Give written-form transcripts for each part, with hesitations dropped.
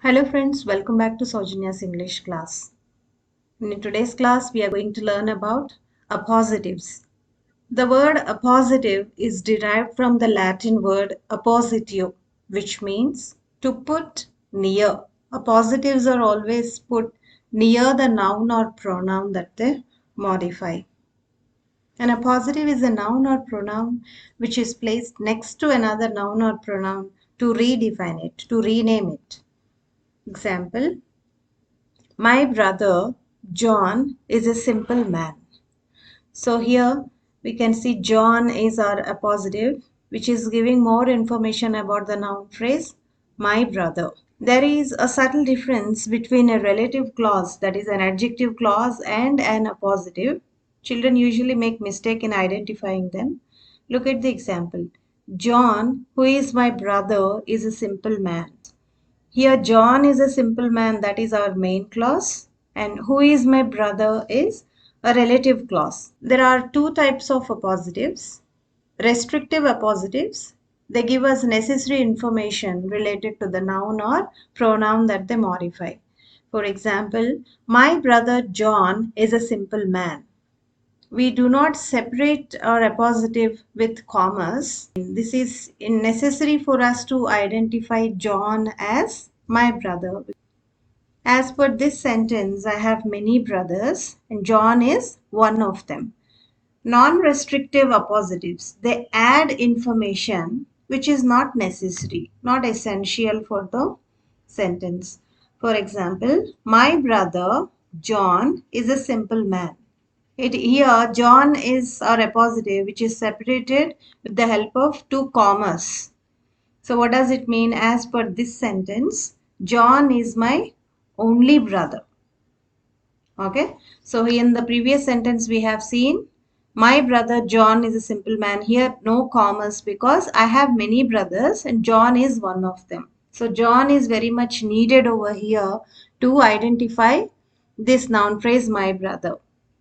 Hello friends, welcome back to Sojania's English class. In today's class, we are going to learn about appositives. The word appositive is derived from the Latin word appositio, which means to put near. Appositives are always put near the noun or pronoun that they modify. An appositive is a noun or pronoun which is placed next to another noun or pronoun to redefine it, to rename it. Example, my brother John is a simple man. So here we can see John is our appositive, which is giving more information about the noun phrase my brother. There is a subtle difference between a relative clause, that is an adjective clause, and an appositive. Children usually make mistake in identifying them. Look at the example. John, who is my brother, is a simple man. Here John is a simple man, that is our main clause, and who is my brother is a relative clause. There are two types of appositives. Restrictive appositives, they give us necessary information related to the noun or pronoun that they modify. For example, my brother John is a simple man. We do not separate our appositive with commas. This is necessary for us to identify John as my brother. As per this sentence, I have many brothers and John is one of them. Non-restrictive appositives, they add information which is not necessary, not essential for the sentence. For example, my brother John is a simple man. Here, John is our appositive which is separated with the help of two commas. So what does it mean? As per this sentence, John is my only brother. Okay. So in the previous sentence we have seen my brother John is a simple man. Here no commas because I have many brothers and John is one of them. So John is very much needed over here to identify this noun phrase my brother,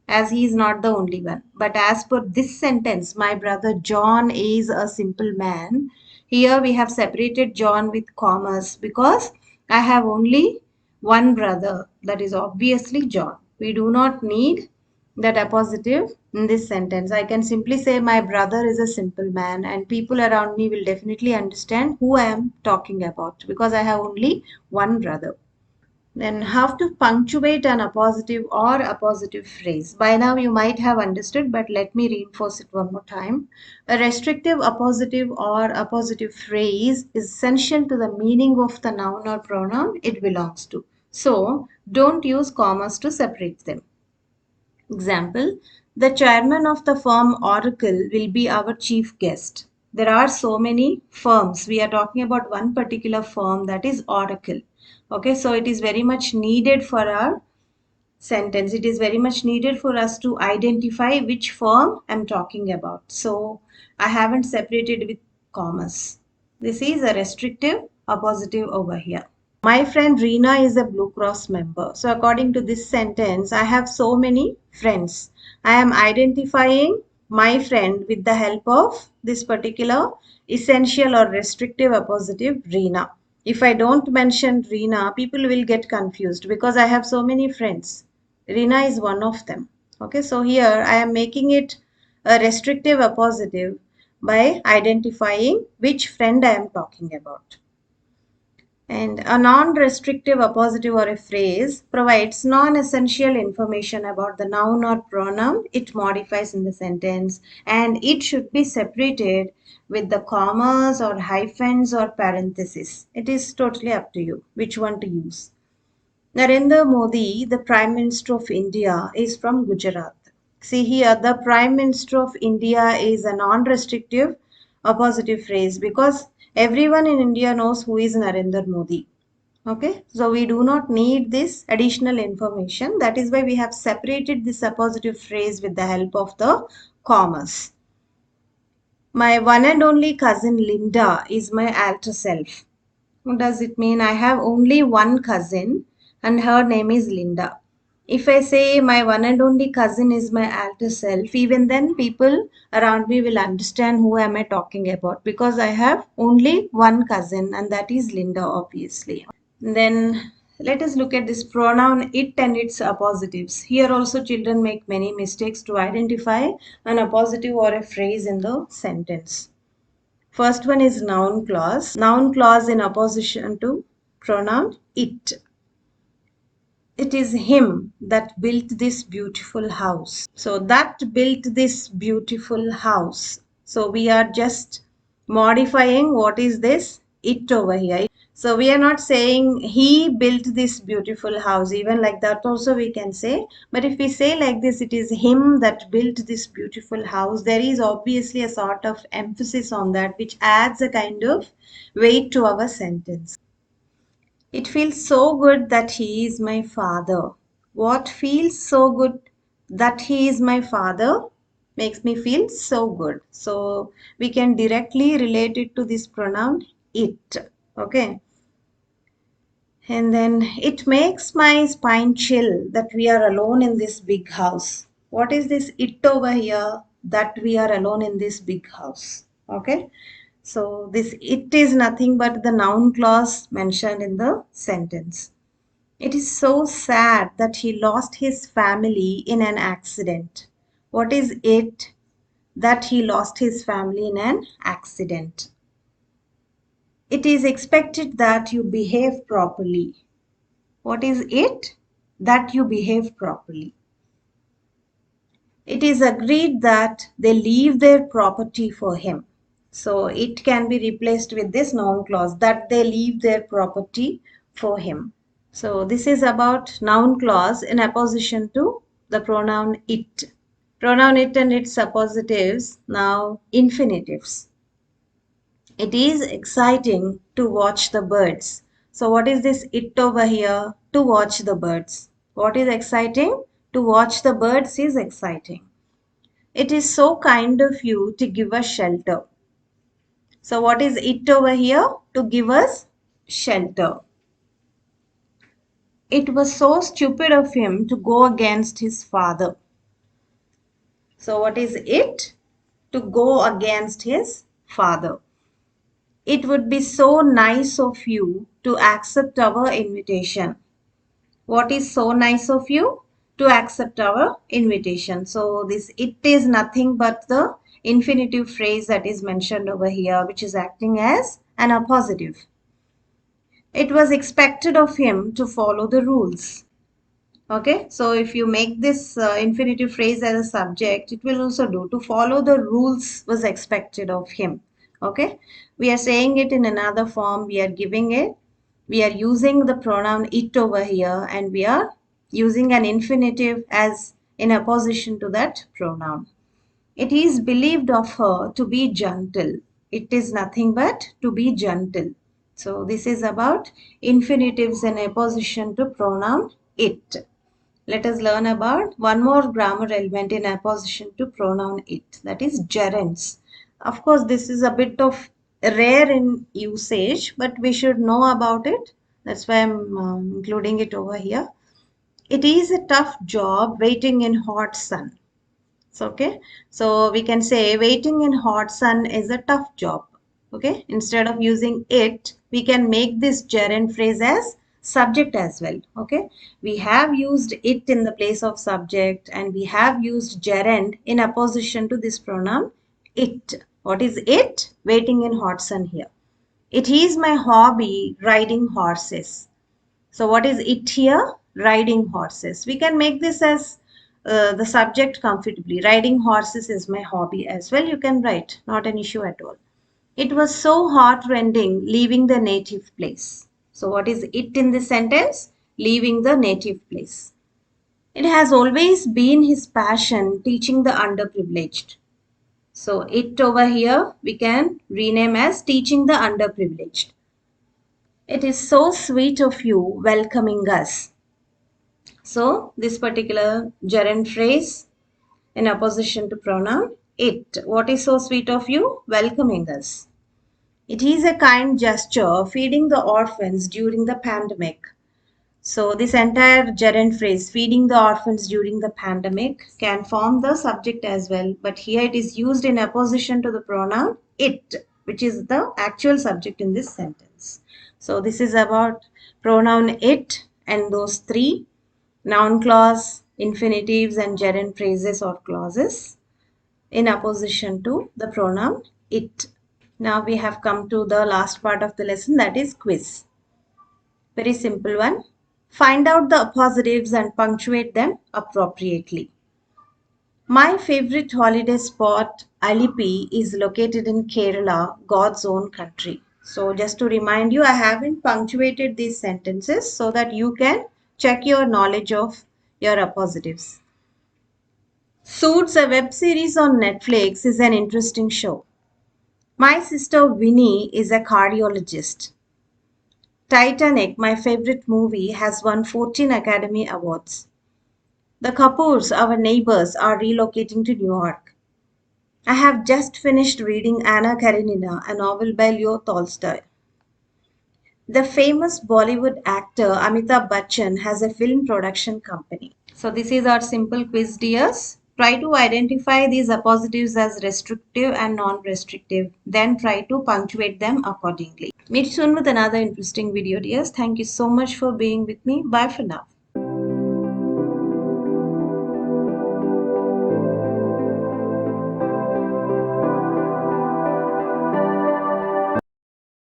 as he is not the only one. But as per this sentence, my brother John is a simple man. Here we have separated John with commas because I have only one brother, that is obviously John. We do not need that appositive in this sentence. I can simply say my brother is a simple man and people around me will definitely understand who I am talking about because I have only one brother. Then how to punctuate an appositive or appositive phrase. By now you might have understood, but let me reinforce it one more time. A restrictive appositive or appositive phrase is essential to the meaning of the noun or pronoun it belongs to. So don't use commas to separate them. Example, the chairman of the firm Oracle will be our chief guest. There are so many firms. We are talking about one particular firm, that is Oracle. Okay, so it is very much needed for our sentence. It is very much needed for us to identify which firm I'm talking about. So I haven't separated with commas. This is a restrictive appositive over here. My friend Reena is a Blue Cross member. So according to this sentence, I have so many friends. I am identifying my friend with the help of this particular essential or restrictive appositive Reena. If I don't mention Reena, people will get confused because I have so many friends. Reena is one of them. Okay, so here I am making it a restrictive appositive by identifying which friend I am talking about. And a non-restrictive appositive or a phrase provides non-essential information about the noun or pronoun it modifies in the sentence, and it should be separated with the commas or hyphens or parentheses. It is totally up to you which one to use. Narendra Modi, the Prime Minister of India, is from Gujarat. See here, the Prime Minister of India is a non-restrictive appositive phrase because everyone in India knows who is Narendra Modi. Okay, so we do not need this additional information. That is why we have separated this appositive phrase with the help of the commas. My one and only cousin Linda is my alter self. What does it mean? I have only one cousin and her name is Linda. If I say my one and only cousin is my alter self, even then people around me will understand who am I talking about because I have only one cousin and that is Linda, obviously. Then let us look at this pronoun it and its appositives. Here also children make many mistakes to identify an appositive or a phrase in the sentence. First one is noun clause. Noun clause in opposition to pronoun it. It is him that built this beautiful house. So that built this beautiful house. So we are just modifying what is this? It over here. So we are not saying he built this beautiful house. Even like that also we can say. But if we say like this, it is him that built this beautiful house. There is obviously a sort of emphasis on that which adds a kind of weight to our sentence. It feels so good that he is my father. What feels so good that he is my father makes me feel so good. So we can directly relate it to this pronoun it. Okay. And then it makes my spine chill that we are alone in this big house. What is this it over here? That we are alone in this big house. Okay. So this it is nothing but the noun clause mentioned in the sentence. It is so sad that he lost his family in an accident. What is it? That he lost his family in an accident. It is expected that you behave properly. What is it? That you behave properly. It is agreed that they leave their property for him. So it can be replaced with this noun clause that they leave their property for him. So this is about noun clause in opposition to the pronoun it. Pronoun it and its appositives, now infinitives. It is exciting to watch the birds. So what is this it over here? To watch the birds. What is exciting? To watch the birds is exciting. It is so kind of you to give us shelter. So what is it over here? To give us shelter. It was so stupid of him to go against his father. So what is it? To go against his father. It would be so nice of you to accept our invitation. What is so nice of you? To accept our invitation. So this it is nothing but the infinitive phrase that is mentioned over here, which is acting as an appositive. It was expected of him to follow the rules. Okay, so if you make this infinitive phrase as a subject, it will also do. To follow the rules was expected of him. Okay, we are saying it in another form. We are giving it. We are using the pronoun it over here, and we are using an infinitive as in opposition to that pronoun. It is believed of her to be gentle. It is nothing but to be gentle. So this is about infinitives in opposition to pronoun it. Let us learn about one more grammar element in opposition to pronoun it, that is gerunds. Of course, this is a bit of rare in usage, but we should know about it. That's why I'm including it over here. It is a tough job waiting in hot sun. So, okay, so we can say waiting in hot sun is a tough job. Okay, instead of using it, we can make this gerund phrase as subject as well. Okay, we have used it in the place of subject, and we have used gerund in opposition to this pronoun it. What is it? Waiting in hot sun here. It is my hobby riding horses. So what is it here? Riding horses. We can make this as the subject comfortably. Riding horses is my hobby as well. You can write, not an issue at all. It was so heartrending leaving the native place. So what is it in this sentence? Leaving the native place. It has always been his passion teaching the underprivileged. So it over here we can rename as teaching the underprivileged. It is so sweet of you welcoming us. So this particular gerund phrase in opposition to pronoun it. What is so sweet of you? Welcoming us. It is a kind gesture feeding the orphans during the pandemic. So this entire gerund phrase, feeding the orphans during the pandemic, can form the subject as well. But here it is used in opposition to the pronoun it, which is the actual subject in this sentence. So this is about pronoun it and those three, noun clause, infinitives and gerund phrases or clauses in opposition to the pronoun it. Now we have come to the last part of the lesson, that is quiz. Very simple one. Find out the appositives and punctuate them appropriately. My favorite holiday spot, Alipi, is located in Kerala, God's own country. So, just to remind you, I haven't punctuated these sentences so that you can check your knowledge of your appositives. Suits, a web series on Netflix, is an interesting show. My sister Winnie is a cardiologist. Titanic, my favorite movie, has won 14 Academy Awards. The Kapoors, our neighbors, are relocating to New York. I have just finished reading Anna Karenina, a novel by Leo Tolstoy. The famous Bollywood actor Amitabh Bachchan has a film production company. So this is our simple quiz, dears. Try to identify these appositives as restrictive and non-restrictive. Then try to punctuate them accordingly. Meet soon with another interesting video, dears. Thank you so much for being with me. Bye for now.